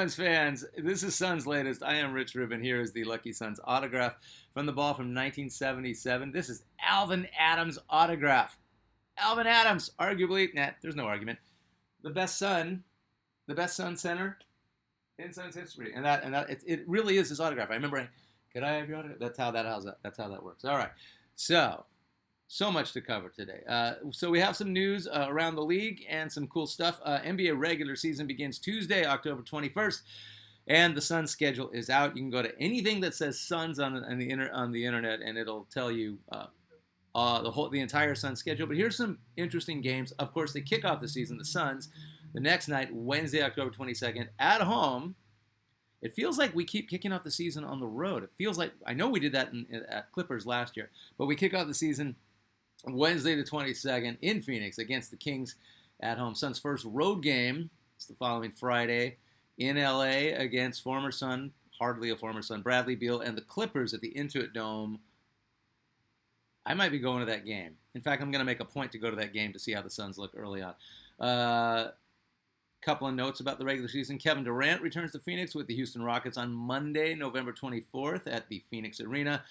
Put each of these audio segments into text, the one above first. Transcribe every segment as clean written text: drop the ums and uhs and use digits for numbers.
Suns fans, this is Suns latest. I am Rich Rubin. Here is the Lucky Suns autograph from the ball from 1977. This is Alvin Adams' autograph. Alvin Adams, arguably, there's no argument, the best Sun, the best Sun center in Suns history, and it really is his autograph. I remember, could I have your autograph? That's how that works. All right, so much to cover today. So we have some news around the league and some cool stuff. NBA regular season begins Tuesday, October 21st, and the Suns schedule is out. You can go to anything that says Suns on the internet, and it'll tell you the entire Suns schedule. But here's some interesting games. Of course, they kick off the season. The Suns the next night, Wednesday, October 22nd, at home. It feels like we keep kicking off the season on the road. It feels like, I know we did that at Clippers last year, but we kick off the season Wednesday the 22nd in Phoenix against the Kings at home. Suns' first road game is the following Friday in LA against former Sun, hardly a former Sun, Bradley Beal, and the Clippers at the Intuit Dome. I might be going to that game. In fact, I'm going to make a point to go to that game to see how the Suns look early on. Couple of notes about the regular season. Kevin Durant returns to Phoenix with the Houston Rockets on Monday, November 24th at the Phoenix Arena.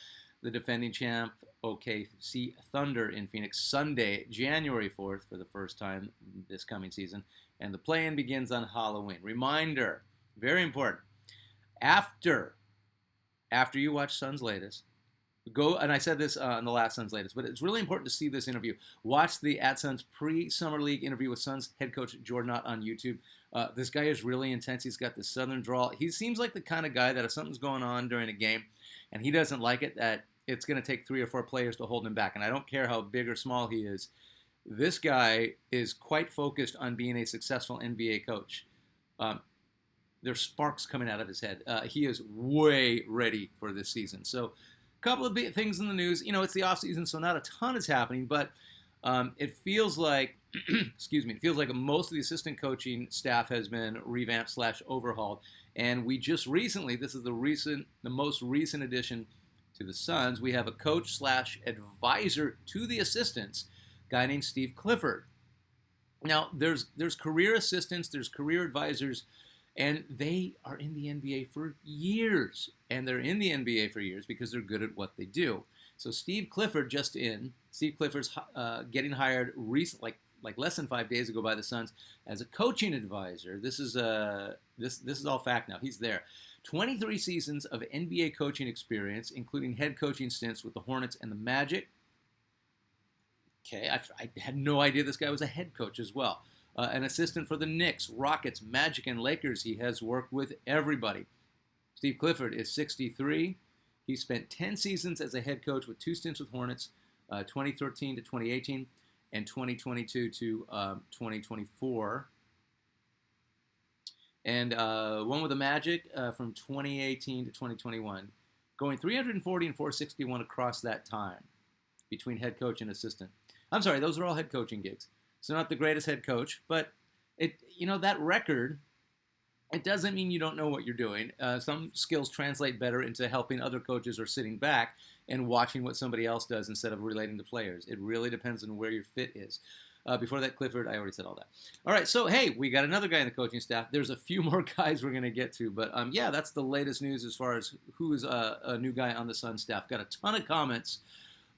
The defending champ OKC Thunder in Phoenix Sunday, January 4th for the first time this coming season. And the play-in begins on Halloween. Reminder, very important, after you watch Suns latest, go, and I said this on the last Suns latest, but it's really important to see this interview. Watch the @Suns pre-Summer League interview with Suns head coach Jordan Ott on YouTube. This guy is really intense. He's got this Southern drawl. He seems like the kind of guy that if something's going on during a game and he doesn't like it, that it's going to take 3 or 4 players to hold him back. And I don't care how big or small he is. This guy is quite focused on being a successful NBA coach. There's sparks coming out of his head. He is way ready for this season. So a couple of big things in the news. You know, it's the offseason, so not a ton is happening, but it feels like, it feels like most of the assistant coaching staff has been revamped / overhauled. And we just recently, this is the most recent addition to the Suns, we have a coach / advisor to the assistants, a guy named Steve Clifford. Now, there's career assistants, there's career advisors, and they are in the NBA for years. And they're in the NBA for years because they're good at what they do. So Steve Clifford's getting hired recently, like less than 5 days ago by the Suns as a coaching advisor. This is all fact now. He's there. 23 seasons of NBA coaching experience, including head coaching stints with the Hornets and the Magic. Okay, I had no idea this guy was a head coach as well. An assistant for the Knicks, Rockets, Magic, and Lakers. He has worked with everybody. Steve Clifford is 63. He spent 10 seasons as a head coach with 2 stints with Hornets, 2013 to 2018, and 2022 to 2024. And one with the Magic from 2018 to 2021, going 340 and 461 across that time between head coach and assistant. I'm sorry, those are all head coaching gigs. So not the greatest head coach, but that record, it doesn't mean you don't know what you're doing. Some skills translate better into helping other coaches or sitting back and watching what somebody else does instead of relating to players. It really depends on where your fit is. Before that, Clifford, I already said all that. All right, so, hey, we got another guy in the coaching staff. There's a few more guys we're going to get to, but, yeah, that's the latest news as far as who is a new guy on the Suns staff. Got a ton of comments.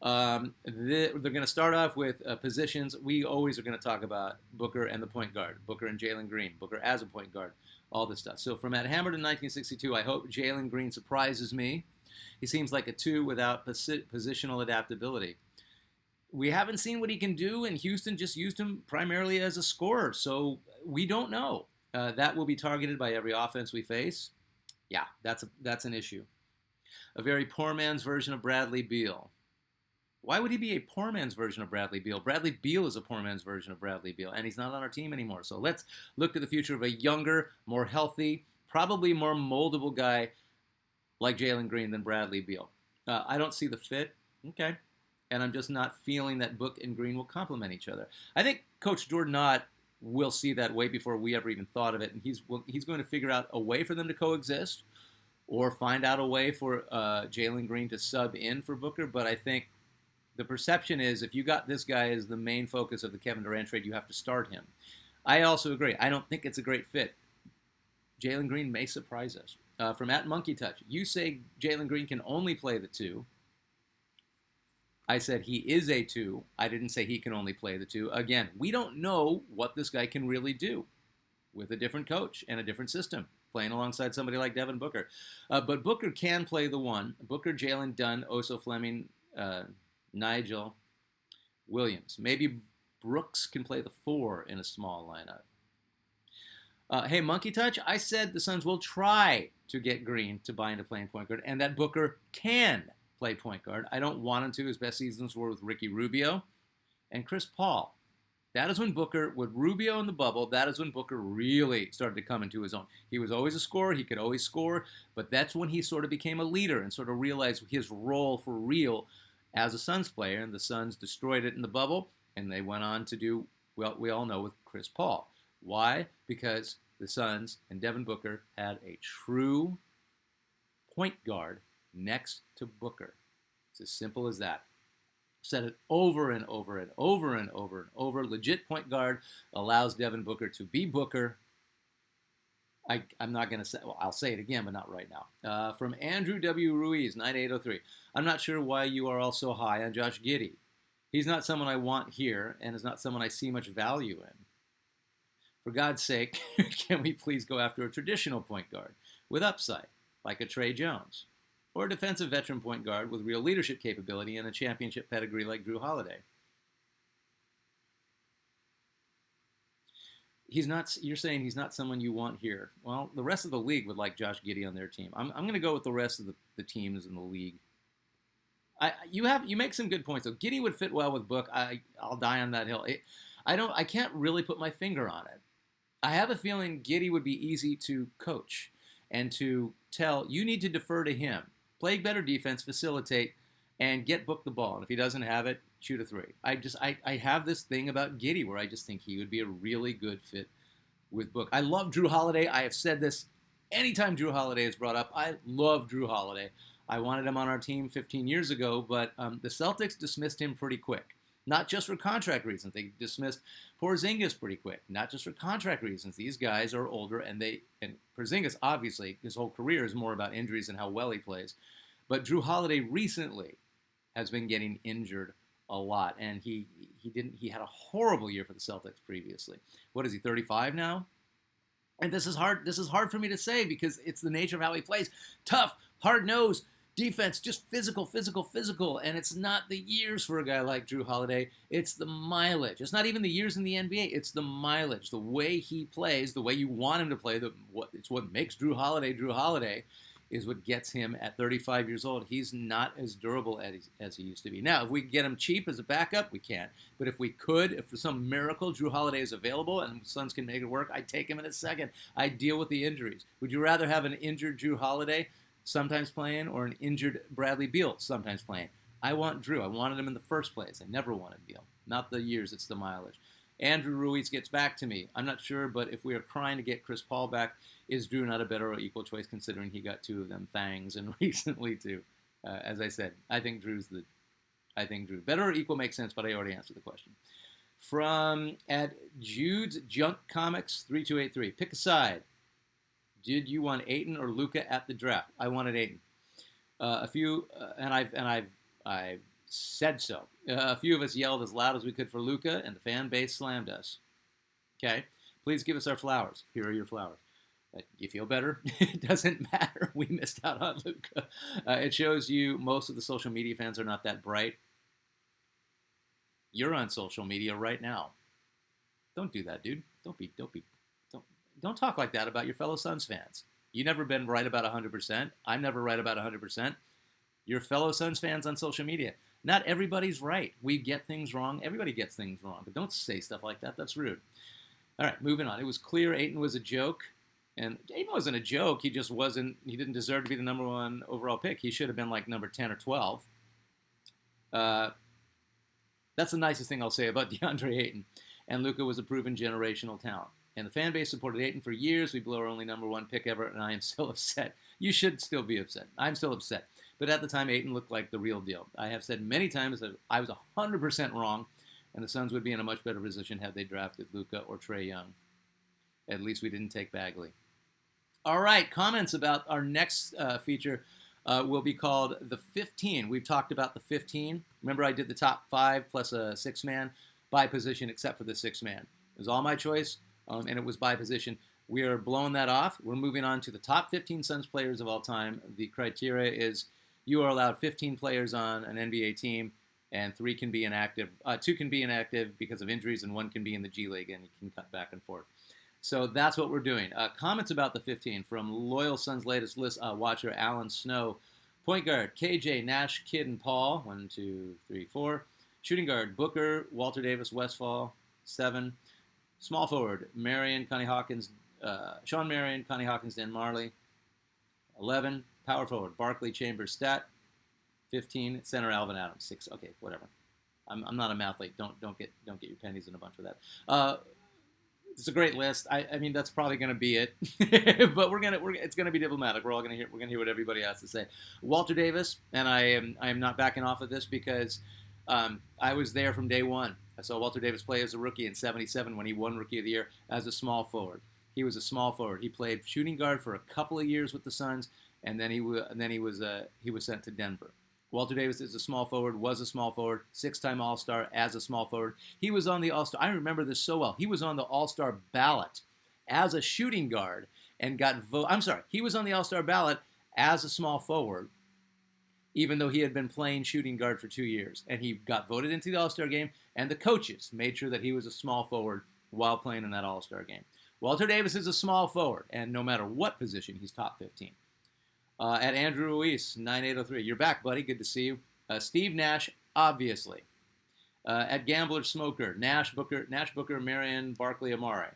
They're going to start off with positions. We always are going to talk about Booker and the point guard, Booker and Jalen Green, Booker as a point guard, all this stuff. So from at Hammered in 1962, I hope Jalen Green surprises me. He seems like a 2 without positional adaptability. We haven't seen what he can do, and Houston just used him primarily as a scorer, so we don't know. That will be targeted by every offense we face. Yeah, that's an issue. A very poor man's version of Bradley Beal. Why would he be a poor man's version of Bradley Beal? Bradley Beal is a poor man's version of Bradley Beal, and he's not on our team anymore. So let's look to the future of a younger, more healthy, probably more moldable guy like Jalen Green than Bradley Beal. I don't see the fit. Okay. And I'm just not feeling that Book and Green will complement each other. I think Coach Jordan Ott will see that way before we ever even thought of it, and he's going to figure out a way for them to coexist or find out a way for Jalen Green to sub in for Booker. But I think the perception is if you got this guy as the main focus of the Kevin Durant trade, you have to start him. I also agree. I don't think it's a great fit. Jalen Green may surprise us. From at Monkey Touch, you say Jalen Green can only play the 2. I said he is a 2. I didn't say he can only play the 2. Again, we don't know what this guy can really do with a different coach and a different system, playing alongside somebody like Devin Booker. But Booker can play the 1. Booker, Jalen, Dunn, Oso, Fleming, Nigel, Williams. Maybe Brooks can play the 4 in a small lineup. Hey, Monkey Touch, I said the Suns will try to get Green to buy into playing point guard, and that Booker can play point guard. I don't want him to. His best seasons were with Ricky Rubio and Chris Paul. That is when Booker, with Rubio in the bubble, that is when Booker really started to come into his own. He was always a scorer. He could always score. But that's when he sort of became a leader and sort of realized his role for real as a Suns player. And the Suns destroyed it in the bubble. And they went on to do, well, we all know with Chris Paul. Why? Because the Suns and Devin Booker had a true point guard next to Booker. It's as simple as that. Said it over and over and over and over and over. Legit point guard allows Devin Booker to be Booker. I'm not going to say, well, I'll say it again, but not right now. From Andrew W. Ruiz, 9803. I'm not sure why you are all so high on Josh Giddey. He's not someone I want here and is not someone I see much value in. For God's sake, can we please go after a traditional point guard with upside, like a Trey Jones? Or a defensive veteran point guard with real leadership capability and a championship pedigree like Drew Holiday. You're saying he's not someone you want here. Well, the rest of the league would like Josh Giddey on their team. I'm going to go with the rest of the teams in the league. You make some good points though. Giddey would fit well with Book. I'll die on that hill. I can't really put my finger on it. I have a feeling Giddey would be easy to coach and to tell, you need to defer to him. Play better defense, facilitate, and get Book the ball. And if he doesn't have it, shoot a 3. I have this thing about Giddey where I just think he would be a really good fit with Book. I love Drew Holiday. I have said this anytime Drew Holiday is brought up. I love Drew Holiday. I wanted him on our team 15 years ago, but the Celtics dismissed him pretty quick. Not just for contract reasons. They dismissed Porzingis pretty quick. Not just for contract reasons. These guys are older, and Porzingis, obviously, his whole career is more about injuries and how well he plays. But Drew Holiday recently has been getting injured a lot, and he had a horrible year for the Celtics previously. What is he, 35 now? And this is hard for me to say because it's the nature of how he plays. Tough, hard-nosed, defense, just physical, and it's not the years for a guy like Drew Holiday. It's the mileage. It's not even the years in the NBA. It's the mileage, the way he plays, the way you want him to play. It's what makes Drew Holiday is what gets him at 35 years old. He's not as durable as he used to be. Now, if we get him cheap as a backup, we can't. But if we could, if for some miracle Drew Holiday is available and the Suns can make it work, I'd take him in a second. I'd deal with the injuries. Would you rather have an injured Drew Holiday sometimes playing, or an injured Bradley Beal sometimes playing? I want Drew. I wanted him in the first place. I never wanted Beal. Not the years, it's the mileage. Andrew Ruiz gets back to me. I'm not sure, but if we are trying to get Chris Paul back, is Drew not a better or equal choice considering he got 2 of them fangs and recently too? As I said, I think Drew. Better or equal makes sense, but I already answered the question. From at Jude's Junk Comics 3283, pick a side. Did you want Ayton or Luka at the draft? I wanted Ayton. I've said so. A few of us yelled as loud as we could for Luka, and the fan base slammed us. Okay, please give us our flowers. Here are your flowers. You feel better? It doesn't matter. We missed out on Luka. It shows you most of the social media fans are not that bright. You're on social media right now. Don't do that, dude. Don't talk like that about your fellow Suns fans. You've never been right about 100%. I'm never right about 100%. Your fellow Suns fans on social media. Not everybody's right. We get things wrong. Everybody gets things wrong. But don't say stuff like that. That's rude. All right, moving on. It was clear Ayton was a joke. And Ayton wasn't a joke. He just wasn't. He didn't deserve to be the number 1 overall pick. He should have been like number 10 or 12. That's the nicest thing I'll say about DeAndre Ayton. And Luka was a proven generational talent. And the fan base supported Ayton for years. We blew our only number 1 pick ever, and I am still upset. You should still be upset. I'm still upset. But at the time, Ayton looked like the real deal. I have said many times that I was 100% wrong, and the Suns would be in a much better position had they drafted Luka or Trae Young. At least we didn't take Bagley. All right, comments about our next feature will be called the 15. We've talked about the 15. Remember, I did the top 5 plus a 6-man by position, except for the 6-man. It was all my choice, and it was by position. We are blowing that off. We're moving on to the top 15 Suns players of all time. The criteria is you are allowed 15 players on an NBA team, and 3 can be inactive. 2 can be inactive because of injuries, and 1 can be in the G League, and you can cut back and forth. So that's what we're doing. Comments about the 15 from Loyal Suns latest list watcher Alan Snow. Point guard, KJ, Nash, Kidd, and Paul. 1, 2, 3, 4. Shooting guard, Booker, Walter Davis, Westfall. 7. Small forward, Marion, Connie Hawkins, Sean Marion, Connie Hawkins, Dan Marley. 11. Power forward, Barkley, Chambers, Stat. 15. Center, Alvin Adams. 6. Okay, whatever. I'm not a mathlete. Don't get your pennies in a bunch of that. It's a great list. I mean, that's probably going to be it, but it's going to be diplomatic. We're going to hear what everybody has to say. Walter Davis, and I am not backing off of this because I was there from day one. I saw Walter Davis play as a rookie in '77 when he won Rookie of the Year as a small forward. He was a small forward. He played shooting guard for a couple of years with the Suns, and then he was sent to Denver. Walter Davis is a small forward, was a small forward, 6-time All-Star as a small forward. He was on the All-Star. I remember this so well. He was on the All-Star ballot as a shooting guard and got voted. I'm sorry. He was on the All-Star ballot as a small forward, even though he had been playing shooting guard for 2 years. And he got voted into the All-Star game, and the coaches made sure that he was a small forward while playing in that All-Star game. Walter Davis is a small forward, and no matter what position, he's top 15. At Andrew Ruiz, 9803. You're back, buddy. Good to see you. Steve Nash, obviously. At Gambler Smoker, Nash, Booker, Marion, Barkley, Amare.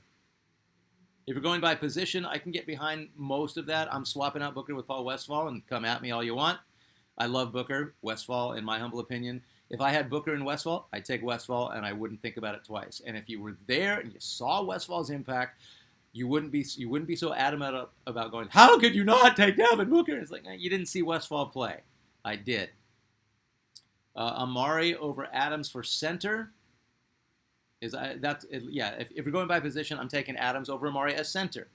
If you're going by position, I can get behind most of that. I'm swapping out Booker with Paul Westfall, and come at me all you want. I love Booker. Westfall, in my humble opinion. If I had Booker and Westfall, I'd take Westfall, and I wouldn't think about it twice. And if you were there and you saw Westfall's impact, you wouldn't be so adamant about going, how could you not take Devin Booker? It's like, you didn't see Westfall play. I did. Amari over Adams for center. If you're going by position, I'm taking Adams over Amari as center.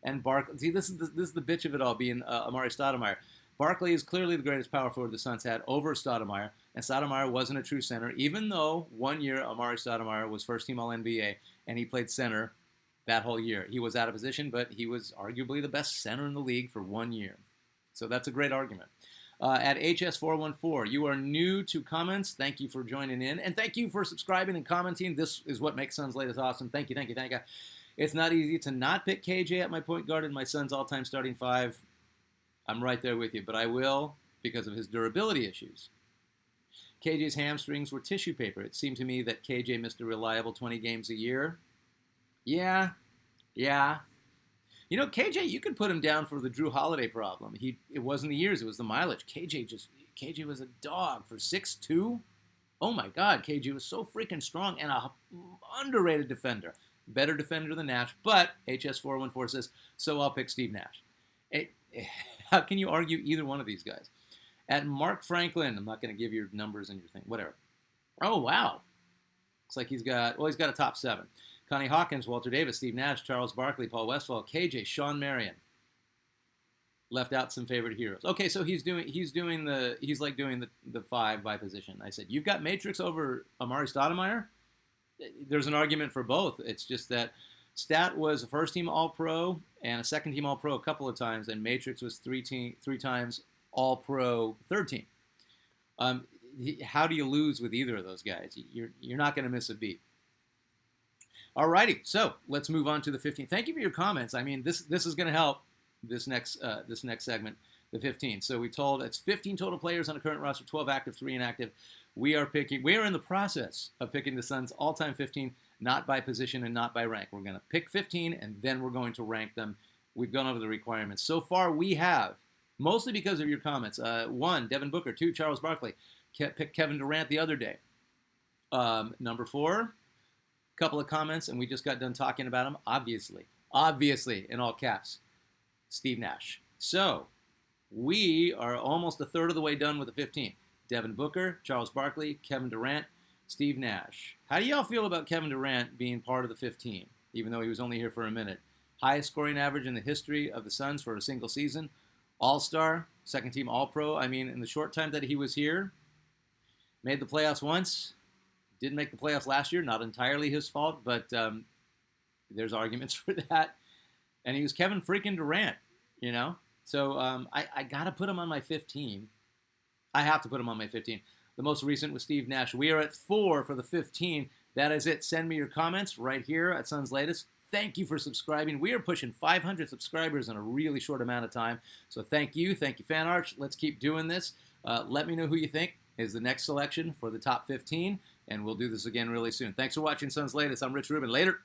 And Barkley, see, this is the bitch of it all, being Amari Stoudemire. Barkley is clearly the greatest power forward the Suns had over Stoudemire, and Stoudemire wasn't a true center, even though 1 year Amari Stoudemire was first-team All-NBA, and he played center that whole year. He was out of position, but he was arguably the best center in the league for 1 year. So that's a great argument. At HS414, you are new to comments. Thank you for joining in, and thank you for subscribing and commenting. This is what makes Suns Latest awesome. Thank you. It's not easy to not pick KJ at my point guard in my Suns all-time starting 5. I'm right there with you, but I will because of his durability issues. KJ's hamstrings were tissue paper. It seemed to me that KJ missed a reliable 20 games a year. Yeah. You know, KJ, you could put him down for the Drew Holiday problem. It wasn't the years, it was the mileage. KJ was a dog for 6'2". Oh my God, KJ was so freaking strong and a underrated defender. Better defender than Nash, but HS414 says, so I'll pick Steve Nash. How can you argue either one of these guys? At Mark Franklin, I'm not going to give your numbers and your thing, whatever. Oh, wow. Looks like he's got a top 7. Connie Hawkins, Walter Davis, Steve Nash, Charles Barkley, Paul Westfall, KJ, Sean Marion. Left out some favorite heroes. Okay, so he's doing the 5 by position. I said, you've got Matrix over Amari Stoudemire? There's an argument for both. It's just that Stat was a first-team All-Pro and a second-team All-Pro a couple of times, and Matrix was three times All-Pro third team. How do you lose with either of those guys? You're not going to miss a beat. Alrighty, so let's move on to the 15. Thank you for your comments. I mean, this is going to help this next segment, the 15. So we told it's 15 total players on the current roster, 12 active, 3 inactive. We are in the process of picking the Suns' all-time 15, not by position and not by rank. We're going to pick 15, and then we're going to rank them. We've gone over the requirements. So far, we have, mostly because of your comments, 1, Devin Booker, 2, Charles Barkley. Picked Kevin Durant the other day. Number 4, couple of comments, and we just got done talking about him. Obviously, in all caps, Steve Nash. So we are almost a third of the way done with the 15. Devin Booker, Charles Barkley, Kevin Durant, Steve Nash. How do y'all feel about Kevin Durant being part of the 15, even though he was only here for a minute? highest scoring average in the history of the Suns for a single season. All-star, second team All-Pro. I mean, in the short time that he was here, made the playoffs once. Didn't make the playoffs last year. Not entirely his fault, but there's arguments for that. And he was Kevin freaking Durant, you know? So I got to put him on my 15. I have to put him on my 15. The most recent was Steve Nash. We are at 4 for the 15. That is it. Send me your comments right here at Suns Latest. Thank you for subscribing. We are pushing 500 subscribers in a really short amount of time. So thank you. Thank you, Fan Arch. Let's keep doing this. Let me know who you think is the next selection for the top 15, and we'll do this again really soon. Thanks for watching Suns Latest. I'm Rich Rubin. Later.